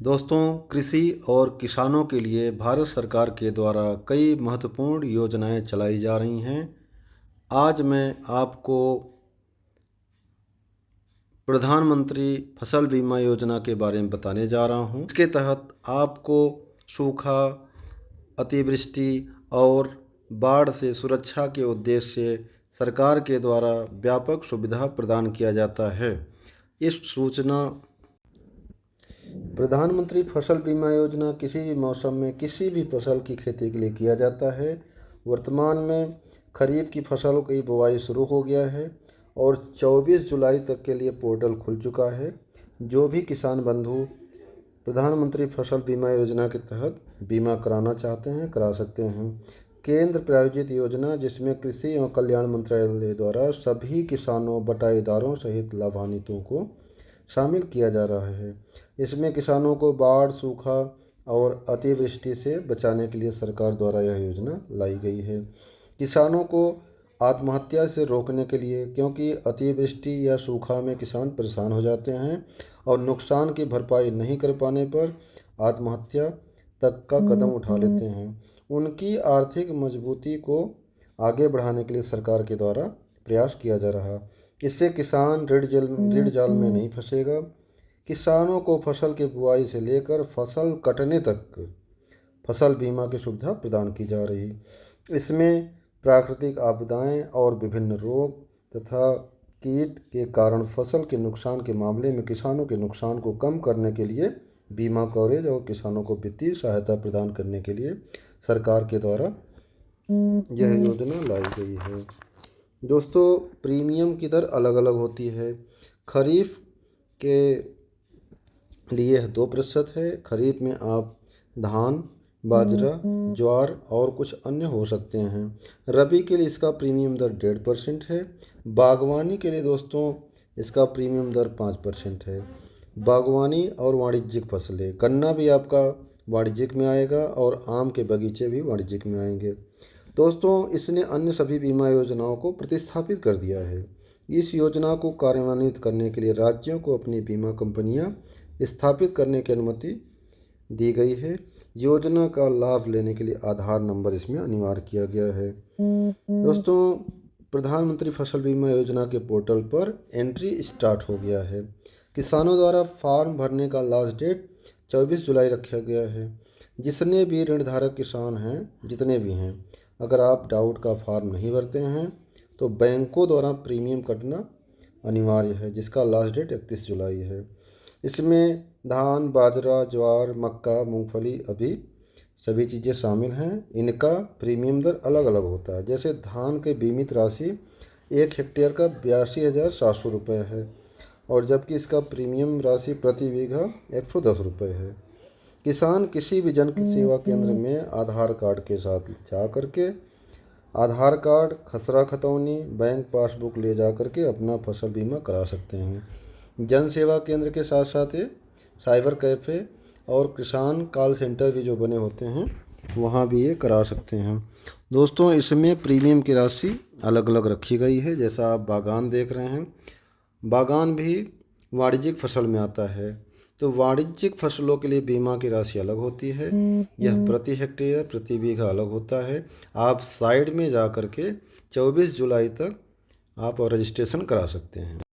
दोस्तों, कृषि और किसानों के लिए भारत सरकार के द्वारा कई महत्वपूर्ण योजनाएं चलाई जा रही हैं। आज मैं आपको प्रधानमंत्री फसल बीमा योजना के बारे में बताने जा रहा हूं। इसके तहत आपको सूखा, अतिवृष्टि और बाढ़ से सुरक्षा के उद्देश्य से सरकार के द्वारा व्यापक सुविधा प्रदान किया जाता है। इस सूचना प्रधानमंत्री फसल बीमा योजना किसी भी मौसम में किसी भी फसल की खेती के लिए किया जाता है। वर्तमान में खरीफ की फसलों की बुवाई शुरू हो गया है और 24 जुलाई तक के लिए पोर्टल खुल चुका है। जो भी किसान बंधु प्रधानमंत्री फसल बीमा योजना के तहत बीमा कराना चाहते हैं, करा सकते हैं। केंद्र प्रायोजित योजना, जिसमें कृषि एवं कल्याण मंत्रालय द्वारा सभी किसानों, बटाईदारों सहित लाभान्वितों को शामिल किया जा रहा है। इसमें किसानों को बाढ़, सूखा और अतिवृष्टि से बचाने के लिए सरकार द्वारा यह योजना लाई गई है। किसानों को आत्महत्या से रोकने के लिए, क्योंकि अतिवृष्टि या सूखा में किसान परेशान हो जाते हैं और नुकसान की भरपाई नहीं कर पाने पर आत्महत्या तक का कदम उठा लेते हैं। उनकी आर्थिक मजबूती को आगे बढ़ाने के लिए सरकार के द्वारा प्रयास किया जा रहा। इससे किसान ऋण जाल में नहीं फंसेगा। किसानों को फसल की बुआई से लेकर फसल कटने तक फसल बीमा की सुविधा प्रदान की जा रही। इसमें प्राकृतिक आपदाएं और विभिन्न रोग तथा कीट के कारण फसल के नुकसान के मामले में किसानों के नुकसान को कम करने के लिए बीमा कवरेज और किसानों को वित्तीय सहायता प्रदान करने के लिए सरकार के द्वारा यह योजना लाई गई है। दोस्तों, प्रीमियम की दर अलग अलग होती है। खरीफ के लिए 2% है। खरीफ में आप धान, बाजरा, ज्वार और कुछ अन्य हो सकते हैं। रबी के लिए इसका प्रीमियम दर 1.5% है। बागवानी के लिए दोस्तों इसका प्रीमियम दर 5% है। बागवानी और वाणिज्यिक फसलें, गन्ना भी आपका वाणिज्यिक में आएगा और आम के बगीचे भी वाणिज्यिक में आएंगे। दोस्तों, इसने अन्य सभी बीमा योजनाओं को प्रतिस्थापित कर दिया है। इस योजना को कार्यान्वित करने के लिए राज्यों को अपनी बीमा कंपनियां स्थापित करने की अनुमति दी गई है। योजना का लाभ लेने के लिए आधार नंबर इसमें अनिवार्य किया गया है। दोस्तों, प्रधानमंत्री फसल बीमा योजना के पोर्टल पर एंट्री स्टार्ट हो गया है। किसानों द्वारा फॉर्म भरने का लास्ट डेट 24 जुलाई रखा गया है। जितने भी ऋणधारक किसान हैं, जितने भी हैं, अगर आप डाउट का फॉर्म नहीं भरते हैं तो बैंकों द्वारा प्रीमियम कटना अनिवार्य है, जिसका लास्ट डेट 31 जुलाई है। इसमें धान, बाजरा, ज्वार, मक्का, मूंगफली अभी सभी चीज़ें शामिल हैं। इनका प्रीमियम दर अलग अलग होता है। जैसे धान के बीमित राशि 1 हेक्टेयर का 82,700 रुपये है और जबकि इसका प्रीमियम राशि प्रति बीघा 110 रुपये है। किसान किसी भी जन सेवा केंद्र में आधार कार्ड के साथ जा करके आधार कार्ड, खसरा खतौनी, बैंक पासबुक ले जा करके अपना फसल बीमा करा सकते हैं। जन सेवा केंद्र के साथ साथ साइबर कैफ़े और किसान कॉल सेंटर भी जो बने होते हैं, वहाँ भी ये करा सकते हैं। दोस्तों, इसमें प्रीमियम की राशि अलग अलग रखी गई है। जैसा आप बागान देख रहे हैं, बागान भी वाणिज्यिक फसल में आता है, तो वाणिज्यिक फसलों के लिए बीमा की राशि अलग होती है। यह प्रति हेक्टेयर, प्रति बीघा अलग होता है। आप साइड में जा कर के 24 जुलाई तक आप रजिस्ट्रेशन करा सकते हैं।